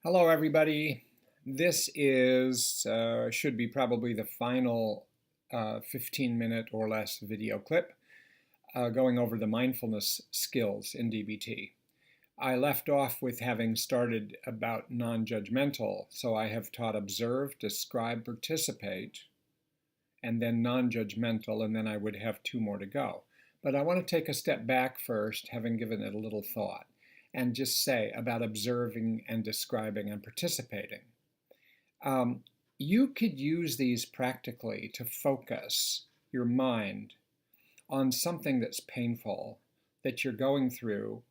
Hello, everybody. This is should be probably the final 15-minute or less video clip going over the mindfulness skills in DBT. I left off with having started about non-judgmental, so I have taught observe, describe, participate, and then non-judgmental, and then I would have two more to go. But I want to take a step back first, having given it a little thought, and just say about observing and describing and participating. You could use these practically to focus your mind on something that's painful that you're going through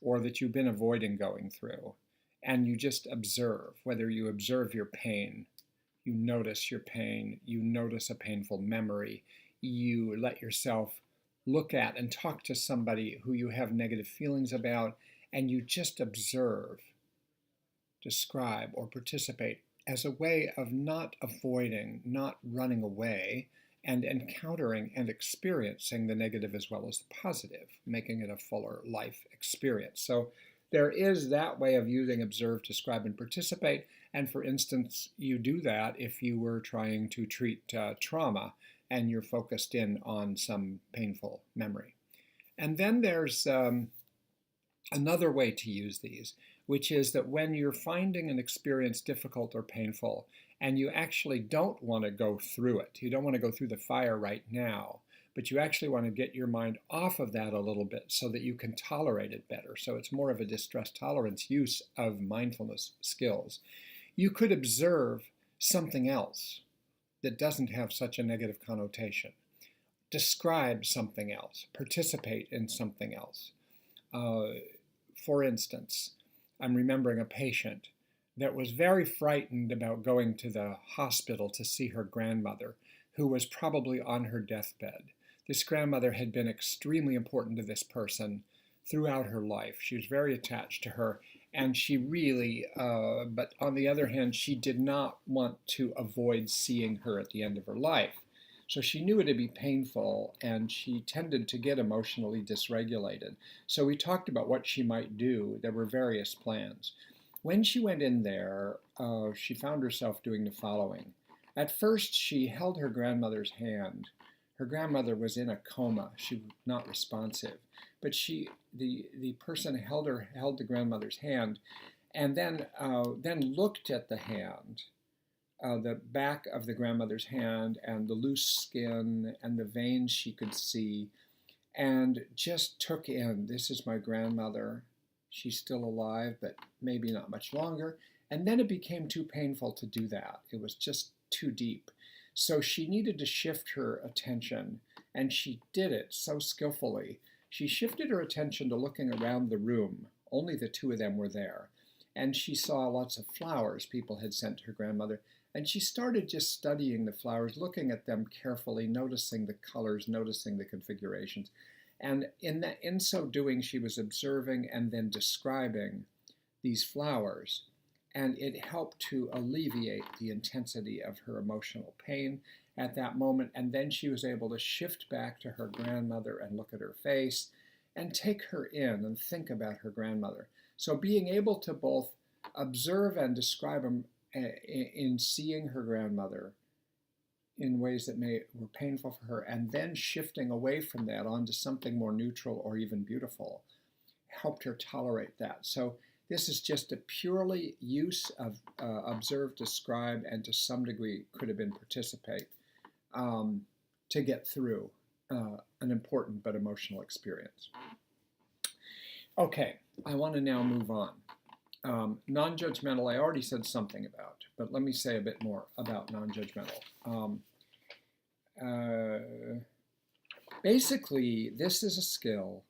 or that you've been avoiding going through. And you just observe, whether you observe your pain, you notice your pain, you notice a painful memory, you let yourself look at and talk to somebody who you have negative feelings about, and you just observe, describe, or participate as a way of not avoiding, not running away, and encountering and experiencing the negative as well as the positive, making it a fuller life experience. So there is that way of using observe, describe, and participate. And for instance, you do that if you were trying to treat trauma and you're focused in on some painful memory. And then there's another way to use these, which is that when you're finding an experience difficult or painful, and you actually don't want to go through it, you don't want to go through the fire right now, but you actually want to get your mind off of that a little bit so that you can tolerate it better. So it's more of a distress tolerance use of mindfulness skills. You could observe something else that doesn't have such a negative connotation. Describe something else, participate in something else. For instance, I'm remembering a patient that was very frightened about going to the hospital to see her grandmother, who was probably on her deathbed. This grandmother had been extremely important to this person throughout her life. She was very attached to her, and she really, but on the other hand, she did not want to avoid seeing her at the end of her life. So she knew it'd be painful, and she tended to get emotionally dysregulated. So we talked about what she might do. There were various plans. When she went in there, she found herself doing the following. At first, she held her grandmother's hand. Her grandmother was in a coma. She was not responsive. But the person held the grandmother's hand, and then looked at the hand, the back of the grandmother's hand, and the loose skin and the veins she could see, and just took in, this is my grandmother. She's still alive, but maybe not much longer. And then it became too painful to do that. It was just too deep. So she needed to shift her attention, and she did it so skillfully. She shifted her attention to looking around the room. Only the two of them were there. And she saw lots of flowers people had sent to her grandmother. And she started just studying the flowers, looking at them carefully, noticing the colors, noticing the configurations. And in so doing, she was observing and then describing these flowers. And it helped to alleviate the intensity of her emotional pain at that moment. And then she was able to shift back to her grandmother and look at her face and take her in and think about her grandmother. So being able to both observe and describe them in seeing her grandmother in ways that were painful for her, and then shifting away from that onto something more neutral or even beautiful, helped her tolerate that. So this is just a purely use of observe, describe, and to some degree could have been participate to get through an important but emotional experience. Okay, I want to now move on. Non-judgmental, I already said something about, but let me say a bit more about non-judgmental. Basically, this is a skill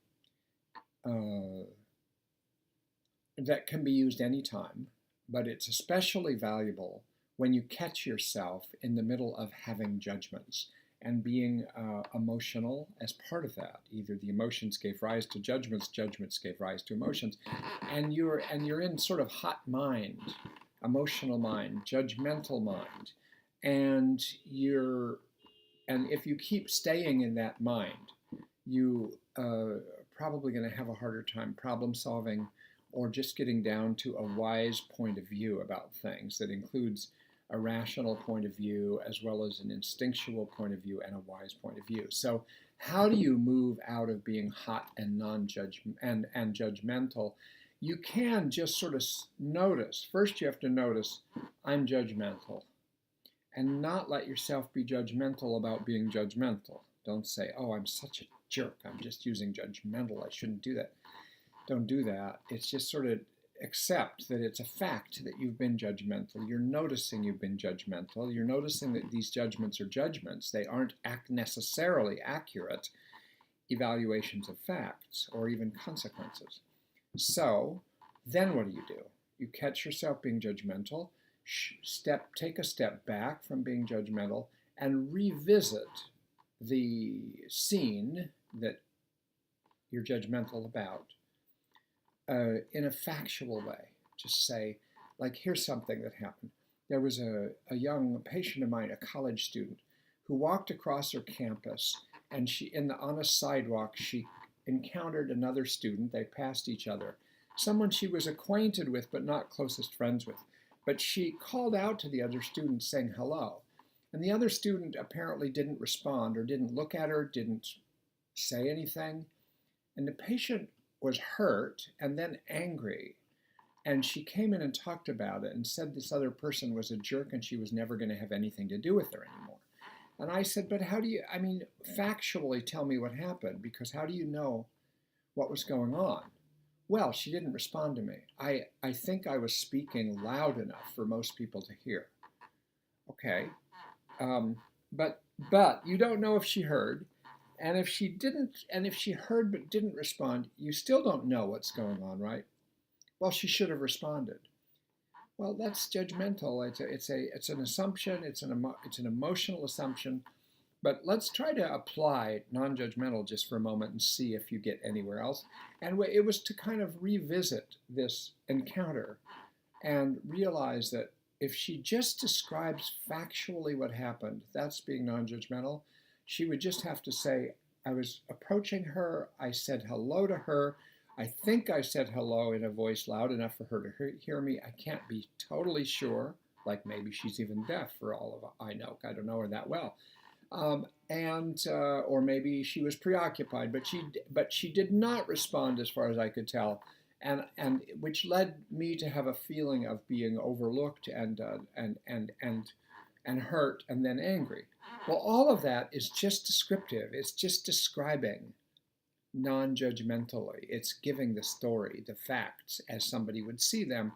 that can be used anytime, but it's especially valuable when you catch yourself in the middle of having judgments and being emotional as part of that. Either the emotions gave rise to judgments, judgments gave rise to emotions, and you're in sort of hot mind, emotional mind, judgmental mind, and if you keep staying in that mind, you probably going to have a harder time problem solving, or just getting down to a wise point of view about things that includes a rational point of view as well as an instinctual point of view and a wise point of view. So how do you move out of being hot and and judgmental? You can just sort of notice. First, you have to notice, I'm judgmental, and not let yourself be judgmental about being judgmental. Don't say, oh, I'm such a jerk, I'm just using judgmental, I shouldn't do that. Don't do that. It's just sort of accept that it's a fact that you've been judgmental. You're noticing you've been judgmental. You're noticing that these judgments are judgments. They aren't necessarily accurate evaluations of facts or even consequences. So then what do? You catch yourself being judgmental, take a step back from being judgmental and revisit the scene that you're judgmental about in a factual way. Just say, like, here's something that happened. There was a young patient of mine, a college student, who walked across her campus, and on a sidewalk, she encountered another student. They passed each other. Someone she was acquainted with, but not closest friends with. But she called out to the other student saying hello. And the other student apparently didn't respond or didn't look at her, didn't say anything. And the patient was hurt and then angry. And she came in and talked about it and said this other person was a jerk and she was never going to have anything to do with her anymore. And I said, but how do you, factually tell me what happened, because how do you know what was going on? Well, she didn't respond to me. I think I was speaking loud enough for most people to hear. Okay. But you don't know if she heard. And if she heard but didn't respond, you still don't know what's going on, right? Well, she should have responded. Well, that's judgmental. It's an assumption. It's an emotional assumption. But let's try to apply non-judgmental just for a moment and see if you get anywhere else. And it was to kind of revisit this encounter and realize that if she just describes factually what happened, that's being non-judgmental. She would just have to say, I was approaching her, I said hello to her. I think I said hello in a voice loud enough for her to hear me. I can't be totally sure, like maybe she's even deaf for all of I know. I don't know her that well. Or maybe she was preoccupied, but she did not respond as far as I could tell. And which led me to have a feeling of being overlooked and hurt and then angry. Well, all of that is just descriptive. It's just describing non-judgmentally. It's giving the story, the facts, as somebody would see them,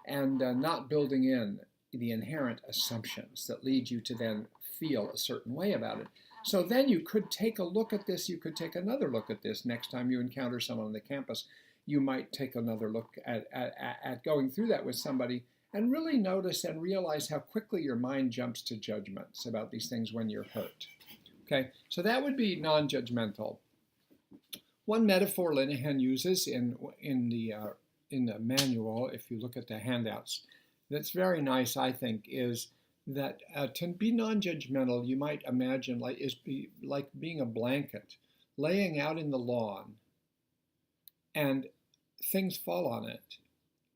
and not building in the inherent assumptions that lead you to then feel a certain way about it. So then you could take a look at this. You could take another look at this next time you encounter someone on the campus. You might take another look at going through that with somebody and really notice and realize how quickly your mind jumps to judgments about these things when you're hurt. Okay, so that would be non-judgmental. One metaphor Linehan uses in the manual, if you look at the handouts, that's very nice, I think, is that to be non-judgmental, you might imagine like being a blanket laying out in the lawn, and things fall on it,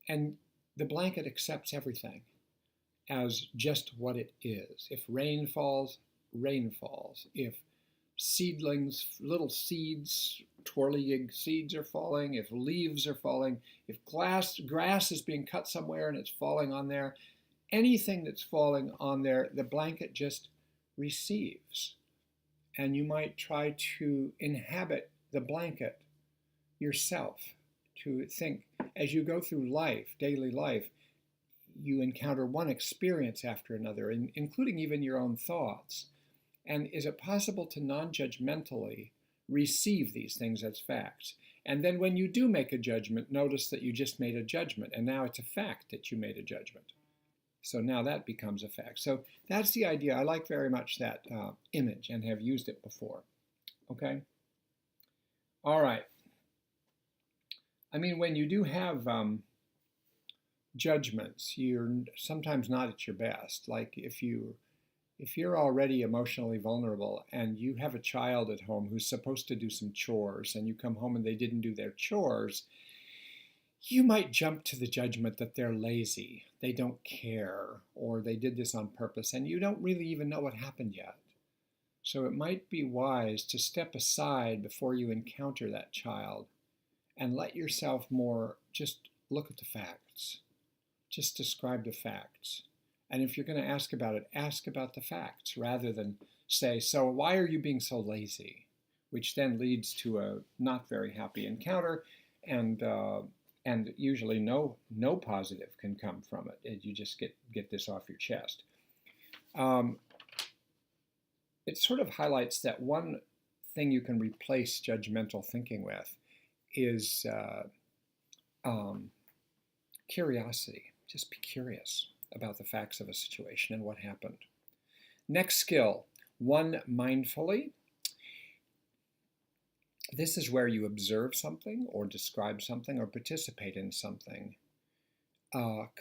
and the blanket accepts everything as just what it is. If rain falls, rain falls. If seedlings, little seeds, twirly seeds are falling, if leaves are falling, if grass is being cut somewhere and it's falling on there, anything that's falling on there, the blanket just receives. And you might try to inhabit the blanket yourself, to think as you go through life, daily life, you encounter one experience after another, including even your own thoughts. And is it possible to non-judgmentally receive these things as facts? And then when you do make a judgment, notice that you just made a judgment, and now it's a fact that you made a judgment. So now that becomes a fact. So that's the idea. I like very much that image and have used it before. Okay? All right. When you do have judgments, you're sometimes not at your best. Like if you're already emotionally vulnerable and you have a child at home who's supposed to do some chores and you come home and they didn't do their chores, you might jump to the judgment that they're lazy, they don't care, or they did this on purpose, and you don't really even know what happened yet. So it might be wise to step aside before you encounter that child and let yourself more just look at the facts. Just describe the facts. And if you're going to ask about it, ask about the facts rather than say, so why are you being so lazy? Which then leads to a not very happy encounter, and usually no positive can come from it. You just get this off your chest. It sort of highlights that one thing you can replace judgmental thinking with is curiosity. Just be curious about the facts of a situation and what happened. Next skill, one mindfully. This is where you observe something or describe something or participate in something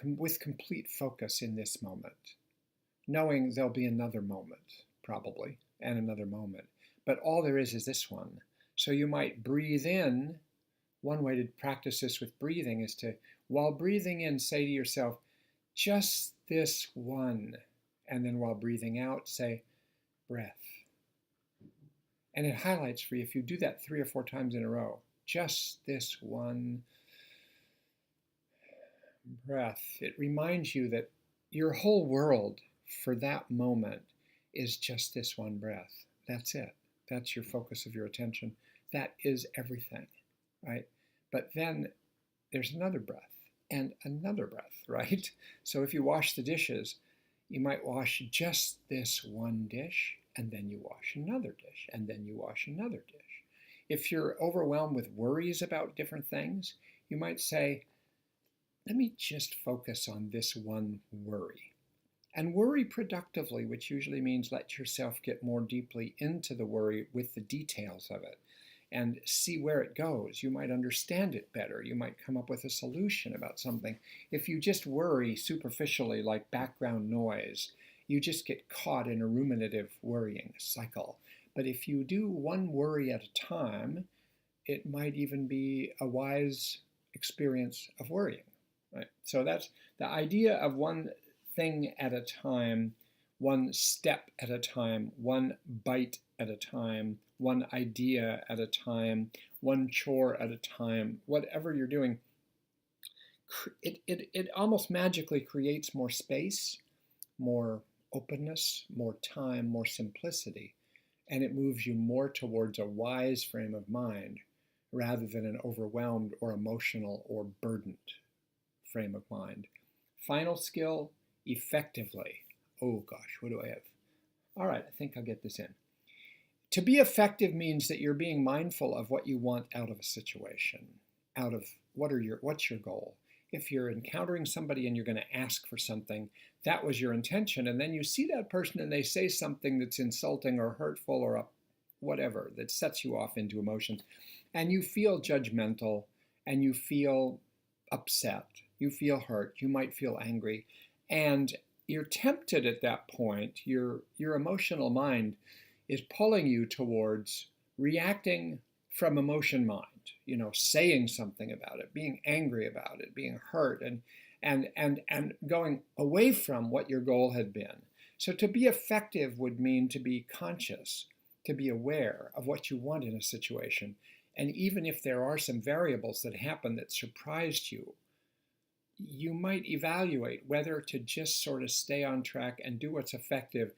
with complete focus in this moment, knowing there'll be another moment, probably, and another moment. But all there is this one. So you might breathe in. One way to practice this with breathing is to, while breathing in, say to yourself, just this one. And then while breathing out, say, breath. And it highlights for you, if you do that 3 or 4 times in a row, just this one breath, it reminds you that your whole world for that moment is just this one breath. That's it. That's your focus of your attention. That is everything, right? But then there's another breath and another breath, right? So if you wash the dishes, you might wash just this one dish, and then you wash another dish, and then you wash another dish. If you're overwhelmed with worries about different things, you might say, let me just focus on this one worry. And worry productively, which usually means let yourself get more deeply into the worry with the details of it and see where it goes. You might understand it better. You might come up with a solution about something. If you just worry superficially like background noise, you just get caught in a ruminative worrying cycle. But if you do one worry at a time, it might even be a wise experience of worrying, right? So that's the idea of one thing at a time, one step at a time, one bite at a time, one idea at a time, one chore at a time. Whatever you're doing, it almost magically creates more space, more openness, more time, more simplicity, and it moves you more towards a wise frame of mind rather than an overwhelmed or emotional or burdened frame of mind. Final skill, effectively. Oh gosh, what do I have? All right, I think I'll get this in. To be effective means that you're being mindful of what you want out of a situation, out of what's your goal. If you're encountering somebody and you're going to ask for something, that was your intention, and then you see that person and they say something that's insulting or hurtful or whatever that sets you off into emotions, and you feel judgmental and you feel upset, you feel hurt, you might feel angry, and you're tempted at that point, your emotional mind is pulling you towards reacting from emotion mind, saying something about it, being angry about it, being hurt, and going away from what your goal had been. So to be effective would mean to be conscious, to be aware of what you want in a situation. And even if there are some variables that happen that surprised you, you might evaluate whether to just sort of stay on track and do what's effective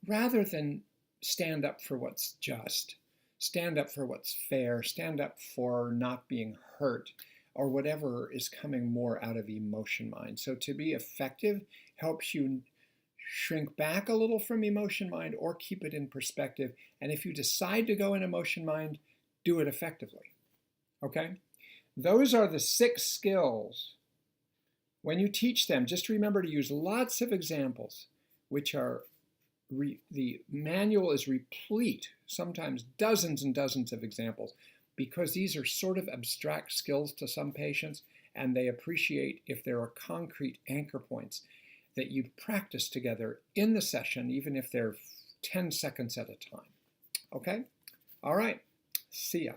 rather than stand up for what's just, stand up for what's fair, stand up for not being hurt, or whatever is coming more out of emotion mind. So to be effective helps you shrink back a little from emotion mind or keep it in perspective. And if you decide to go in emotion mind, do it effectively. Okay? Those are the 6 skills. When you teach them, just remember to use lots of examples, which are the manual is replete, sometimes dozens and dozens of examples, because these are sort of abstract skills to some patients, and they appreciate if there are concrete anchor points that you practice together in the session, even if they're 10 seconds at a time. Okay? All right. See ya.